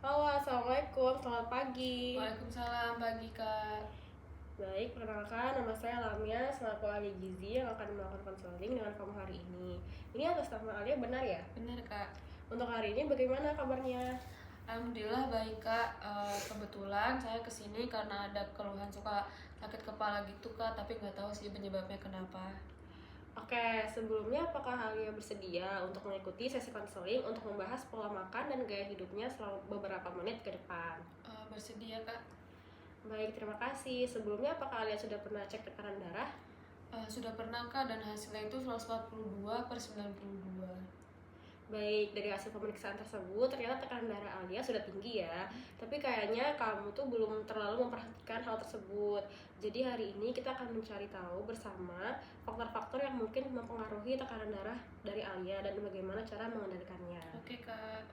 Halo, Assalamualaikum, selamat pagi. Waalaikumsalam pagi Kak. Baik, perkenalkan nama saya Lamia, selaku ahli gizi yang akan melakukan konseling dengan kamu hari ini. Ini atas nama Alia, benar ya? Bener Kak. Untuk hari ini bagaimana kabarnya? Alhamdulillah baik Kak. Kebetulan saya kesini karena ada keluhan suka sakit kepala gitu Kak, tapi nggak tahu sih penyebabnya kenapa. Oke, sebelumnya apakah Alia bersedia untuk mengikuti sesi konseling untuk membahas pola makan dan gaya hidupnya selama beberapa menit ke depan? Bersedia Kak. Baik, terima kasih. Sebelumnya apakah Alia sudah pernah cek tekanan darah? Sudah pernah Kak, dan hasilnya itu 142/92. Baik, dari hasil pemeriksaan tersebut ternyata tekanan darah Alia sudah tinggi ya. Tapi kayaknya kamu tuh belum terlalu memperhatikan hal tersebut. Jadi hari ini kita akan mencari tahu bersama faktor-faktor yang mungkin mempengaruhi tekanan darah dari Alia dan bagaimana cara mengendalikannya. Oke Kak.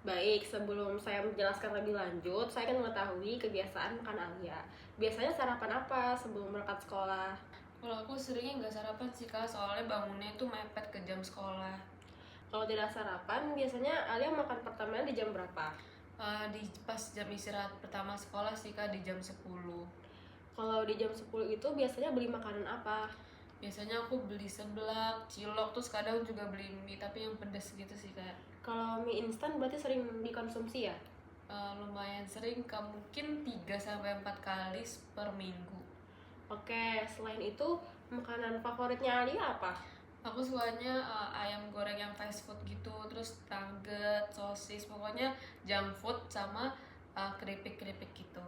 Baik, sebelum saya menjelaskan lebih lanjut, saya akan mengetahui kebiasaan makan Alia. Biasanya sarapan apa sebelum berangkat sekolah? Kalau aku seringnya nggak sarapan sih Kak, soalnya bangunnya itu mepet ke jam sekolah. Kalau tidak sarapan, biasanya Alia makan pertamanya di jam berapa? Di pas jam istirahat pertama sekolah sih Kak, di jam 10. Kalau di jam 10 itu biasanya beli makanan apa? Biasanya aku beli seblak, cilok, terus kadang juga beli mie, tapi yang pedas gitu sih Kak. Kalau mie instan berarti sering dikonsumsi ya? Lumayan sering Kak, mungkin 3-4 kali per minggu. Oke, selain itu makanan favoritnya Alia apa? Aku sukanya ayam goreng yang fast food gitu, terus nugget, sosis, pokoknya junk food sama keripik-keripik gitu.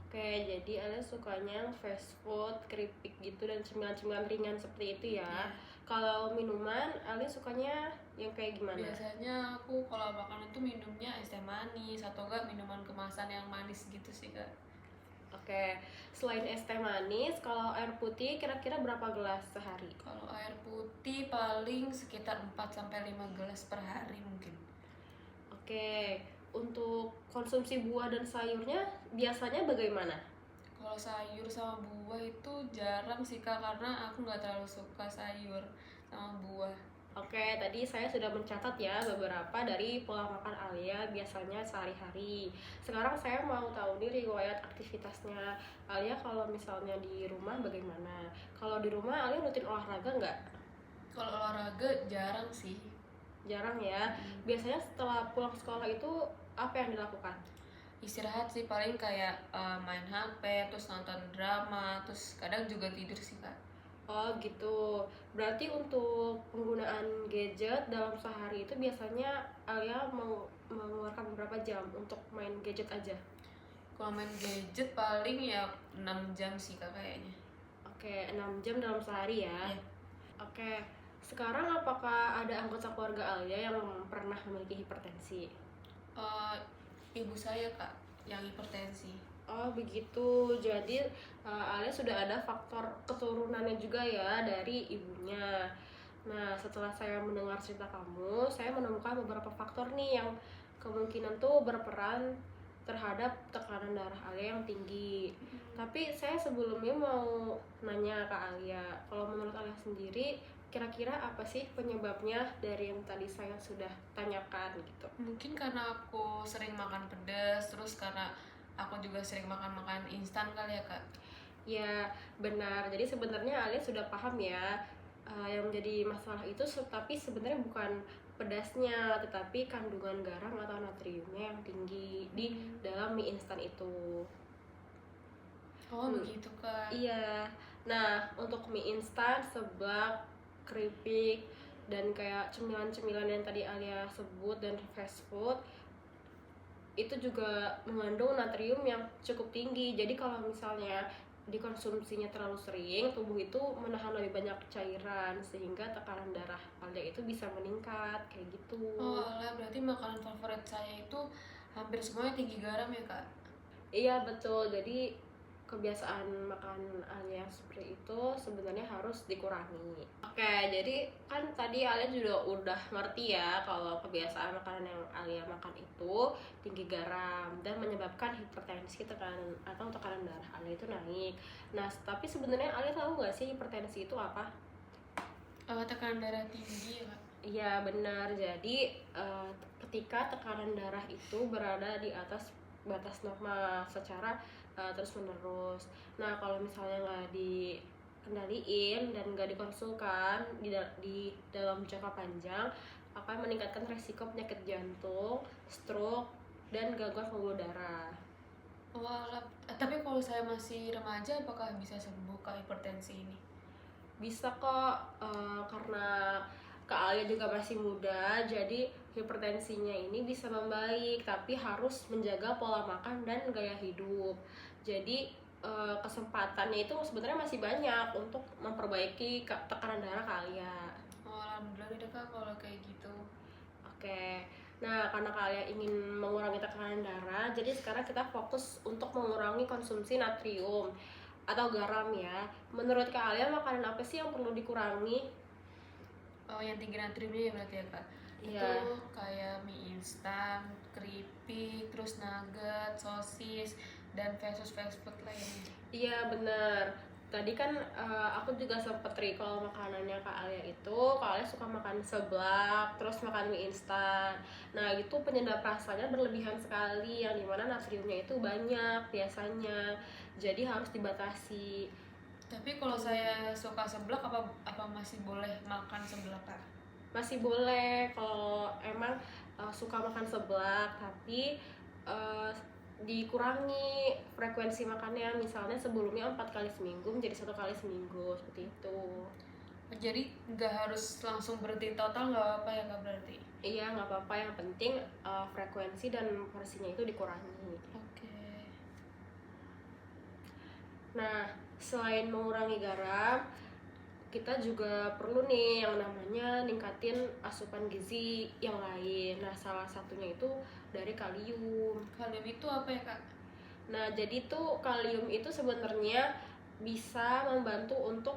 Oke, jadi Alia sukanya fast food, keripik gitu dan cemilan-cemilan ringan seperti itu ya. Iya. Kalau minuman, Alia sukanya yang kayak gimana? Biasanya aku kalau makan itu minumnya es teh manis atau enggak minuman kemasan yang manis gitu sih Kak. Oke, selain es teh manis, kalau air putih kira-kira berapa gelas sehari? Kalau air putih paling sekitar 4-5 gelas per hari mungkin. Oke, untuk konsumsi buah dan sayurnya biasanya bagaimana? Kalau sayur sama buah itu jarang sih Kak, karena aku nggak terlalu suka sayur sama buah. Oke, tadi saya sudah mencatat ya beberapa dari pola makan Alia biasanya sehari-hari. Sekarang saya mau tahu nih riwayat aktivitasnya Alia kalau misalnya di rumah bagaimana? Kalau di rumah Alia rutin olahraga nggak? Kalau olahraga jarang sih. Jarang ya. Biasanya setelah pulang sekolah itu apa yang dilakukan? Istirahat sih, paling kayak main HP, terus nonton drama, terus kadang juga tidur sih Kak. Oh gitu. Berarti untuk penggunaan gadget dalam sehari itu biasanya Alia mau mengeluarkan beberapa jam untuk main gadget aja? Kalau main gadget paling ya 6 jam sih Kak kayaknya. Oke, 6 jam dalam sehari ya. Iya. Oke, sekarang apakah ada anggota keluarga Alia yang pernah memiliki hipertensi? Eh, Ibu saya Kak yang hipertensi. Oh begitu, jadi Alia sudah ada faktor keturunannya juga ya dari ibunya. Nah, setelah saya mendengar cerita kamu, saya menemukan beberapa faktor nih yang kemungkinan tuh berperan terhadap tekanan darah Alia yang tinggi. Tapi saya sebelumnya mau nanya ke Alia, kalau menurut Alia sendiri, kira-kira apa sih penyebabnya dari yang tadi saya sudah tanyakan gitu? Mungkin karena aku sering makan pedas, terus karena aku juga sering makan makanan instan kali ya Kak. Ya, benar. Jadi sebenarnya Alia sudah paham ya, yang menjadi masalah itu tapi sebenarnya bukan pedasnya, tetapi kandungan garam atau natriumnya yang tinggi di dalam mie instan itu. Oh begitu Kak. Iya. Nah, untuk mie instan, seblak, keripik, dan kayak cemilan-cemilan yang tadi Alia sebut dan fast food itu juga mengandung natrium yang cukup tinggi. Jadi kalau misalnya dikonsumsinya terlalu sering, tubuh itu menahan lebih banyak cairan sehingga tekanan darah Alia itu bisa meningkat kayak gitu. Oh alah, berarti makanan favorit saya itu hampir semuanya tinggi garam ya Kak. Iya betul. Jadi kebiasaan makan Alia seperti itu sebenarnya harus dikurangi. Oke, jadi kan tadi Alia juga udah ngerti ya kalau kebiasaan makanan yang Alia makan itu tinggi garam dan menyebabkan hipertensi tekanan darah Alia itu naik. Nah, tapi sebenarnya Alia tahu nggak sih hipertensi itu apa? Tekanan darah tinggi ya Kak. Iya benar. Jadi ketika tekanan darah itu berada di atas batas normal secara terus menerus. Nah kalau misalnya nggak dikendaliin dan nggak dikonsulkan di dalam jangka panjang akan meningkatkan resiko penyakit jantung, stroke, dan gangguan pembuluh darah. Walah, tapi kalau saya masih remaja apakah bisa sembuh Kak hipertensi ini? Bisa kok, karena Kak Alia juga masih muda, jadi hipertensinya ini bisa membaik, tapi harus menjaga pola makan dan gaya hidup. Jadi kesempatannya itu sebenarnya masih banyak untuk memperbaiki tekanan darah Kak Alia. Oh, alhamdulillah deh Kak kalau kayak gitu. Oke, nah karena Kak Alia ingin mengurangi tekanan darah, jadi sekarang kita fokus untuk mengurangi konsumsi natrium atau garam ya. Menurut Kak Alia makanan apa sih yang perlu dikurangi? Oh, yang tinggi natriumnya ya berarti ya Kak? Iya. Itu kayak mie instan, keripik, terus nugget, sosis, dan fast food lainnya. Iya bener. Tadi kan aku juga sempet recall makanannya Kak Alia itu. Kak Alia suka makan seblak, terus makan mie instan. Nah itu penyedap rasanya berlebihan sekali, yang dimana natriumnya itu banyak biasanya. Jadi harus dibatasi. Tapi kalau saya suka seblak, apa masih boleh makan seblak Kak? Masih boleh kalau emang suka makan seblak, tapi uh, dikurangi frekuensi makannya, misalnya sebelumnya 4 kali seminggu menjadi 1 kali seminggu seperti itu. Jadi nggak harus langsung berhenti total, nggak apa-apa ya Kak berarti? Iya nggak apa-apa, yang penting frekuensi dan porsinya itu dikurangi. Oke. Nah selain mengurangi garam, kita juga perlu nih yang namanya ningkatin asupan gizi yang lain. Nah salah satunya itu dari kalium. Kalium itu apa ya Kak? Nah, jadi tuh kalium itu sebenarnya bisa membantu untuk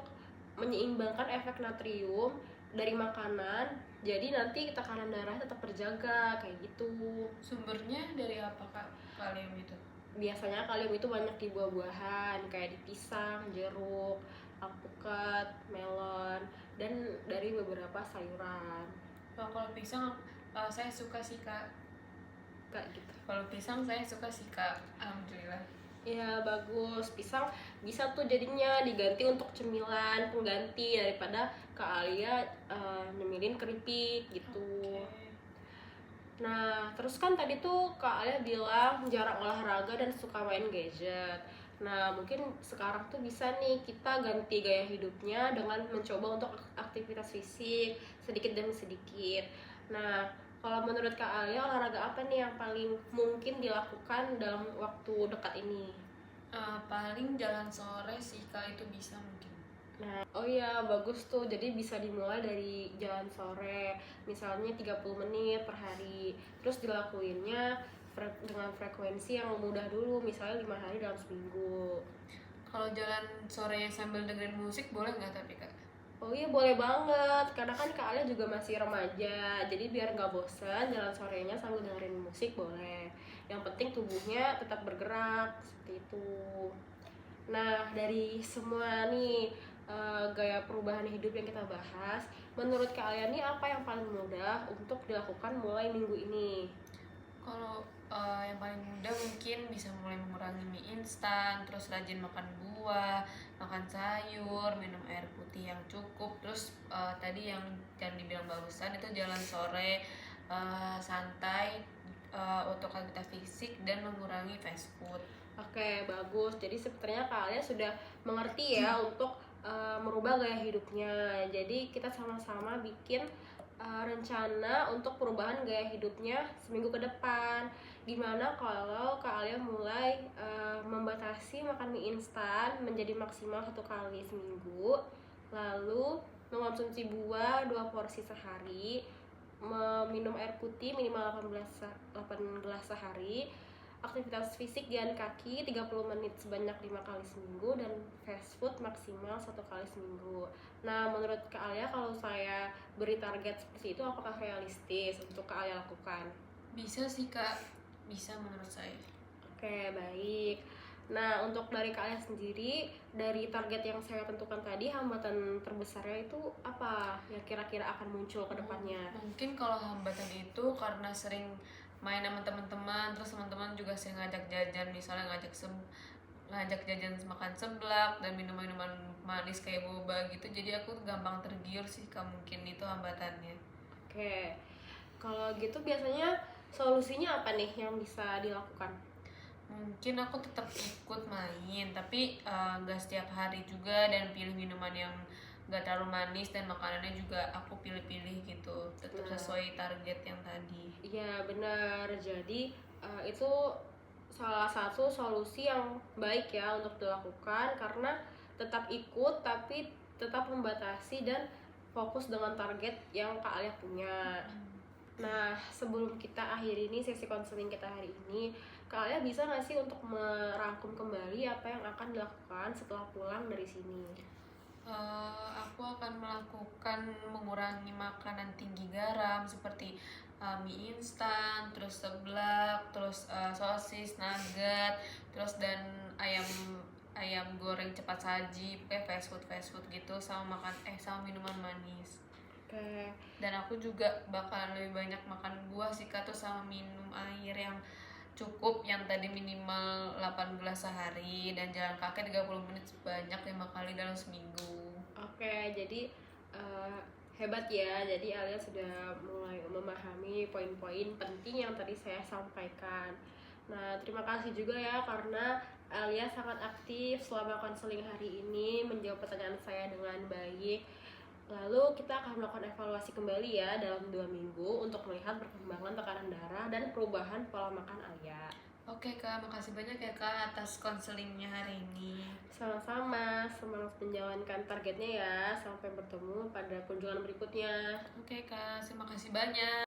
menyeimbangkan efek natrium dari makanan. Jadi nanti tekanan darah tetap terjaga kayak gitu. Sumbernya dari apa Kak kalium itu? Biasanya kalium itu banyak di buah-buahan kayak di pisang, jeruk, alpukat, melon, dan dari beberapa sayuran. Oh, kalau pisang saya suka sih Kak. Kayak gitu. Kalau pisang saya suka sih Kak. Alhamdulillah. Ya bagus, pisang bisa tuh jadinya diganti untuk cemilan pengganti daripada Kak Alia nyemilin keripik gitu. Oke. Nah terus kan tadi tuh Kak Alia bilang jarang olahraga dan suka main gadget. Nah mungkin sekarang tuh bisa nih kita ganti gaya hidupnya dengan mencoba untuk aktivitas fisik sedikit demi sedikit. Nah kalau menurut Kak Alia olahraga apa nih yang paling mungkin dilakukan dalam waktu dekat ini? Paling jalan sore sih Kak, itu bisa mungkin. Nah, oh iya bagus tuh. Jadi bisa dimulai dari jalan sore, misalnya 30 menit per hari. Terus dilakuinnya dengan frekuensi yang mudah dulu, misalnya 5 hari dalam seminggu. Kalau jalan sore sambil dengerin musik boleh nggak tapi Kak? Oh iya boleh banget, karena kan Kak Alia juga masih remaja. Jadi biar nggak bosan jalan sorenya sambil dengerin musik boleh. Yang penting tubuhnya tetap bergerak, seperti itu. Nah, dari semua nih gaya perubahan hidup yang kita bahas, menurut kalian nih apa yang paling mudah untuk dilakukan mulai minggu ini? Kalau yang paling mudah mungkin bisa mulai mengurangi mie instan, terus rajin makan buah, makan sayur, minum air putih yang cukup, terus tadi yang dibilang barusan itu jalan sore, santai, untuk aktivitas fisik dan mengurangi fast food. Oke, bagus. Jadi sebenarnya kalian sudah mengerti ya untuk merubah gaya hidupnya. Jadi kita sama-sama bikin rencana untuk perubahan gaya hidupnya seminggu ke depan. Gimana kalau kalian mulai membatasi makan mie instan menjadi maksimal 1 kali seminggu, lalu mengonsumsi buah 2 porsi sehari, meminum air putih minimal 8 gelas sehari, aktivitas fisik jalan kaki 30 menit sebanyak 5 kali seminggu, dan fast food maksimal 1 kali seminggu. Nah menurut Kak Alia, kalau saya beri target seperti itu apakah realistis untuk Kak Alia lakukan? Bisa sih Kak, bisa menurut saya. Oke baik. Nah, untuk dari kalian sendiri, dari target yang saya tentukan tadi, hambatan terbesarnya itu apa yang kira-kira akan muncul ke depannya? Mungkin kalau hambatan itu karena sering main sama teman-teman, terus teman-teman juga sering ngajak jajan, misalnya ngajak jajan makan seblak dan minum-minuman manis kayak boba gitu, jadi aku gampang tergiur sih Kak, mungkin itu hambatannya. Oke, kalau gitu biasanya solusinya apa nih yang bisa dilakukan? Mungkin aku tetap ikut main, tapi nggak setiap hari juga, dan pilih minuman yang nggak terlalu manis, dan makanannya juga aku pilih-pilih gitu, tetap Nah, sesuai target yang tadi. iya benar. Jadi itu salah satu solusi yang baik ya untuk dilakukan karena tetap ikut tapi tetap membatasi dan fokus dengan target yang Kak Alia punya. Nah, sebelum kita akhiri ini sesi konseling kita hari ini, Kak Alia bisa nggak sih untuk merangkum kembali apa yang akan dilakukan setelah pulang dari sini? Aku akan melakukan mengurangi makanan tinggi garam seperti mie instan, terus seblak, terus sosis, nugget, terus dan ayam ayam goreng cepat saji, kayak fast food gitu, sama sama minuman manis. Oke. Dan aku juga bakal lebih banyak makan buah sih Kak, terus sama minum air yang cukup, yang tadi minimal 8 gelas sehari, dan jalan kaki 30 menit sebanyak 5 kali dalam seminggu. Oke, jadi eh, hebat ya. Jadi Alia sudah mulai memahami poin-poin penting yang tadi saya sampaikan. Nah, terima kasih juga ya karena Alia sangat aktif selama konseling hari ini menjawab pertanyaan saya dengan baik. Lalu kita akan melakukan evaluasi kembali ya dalam 2 minggu untuk melihat perkembangan tekanan darah dan perubahan pola makan Alia. Oke Kak, makasih banyak ya Kak atas konselingnya hari ini. Sama-sama, semangat menjalankan targetnya ya. Sampai bertemu pada kunjungan berikutnya. Oke Kak, terima kasih banyak.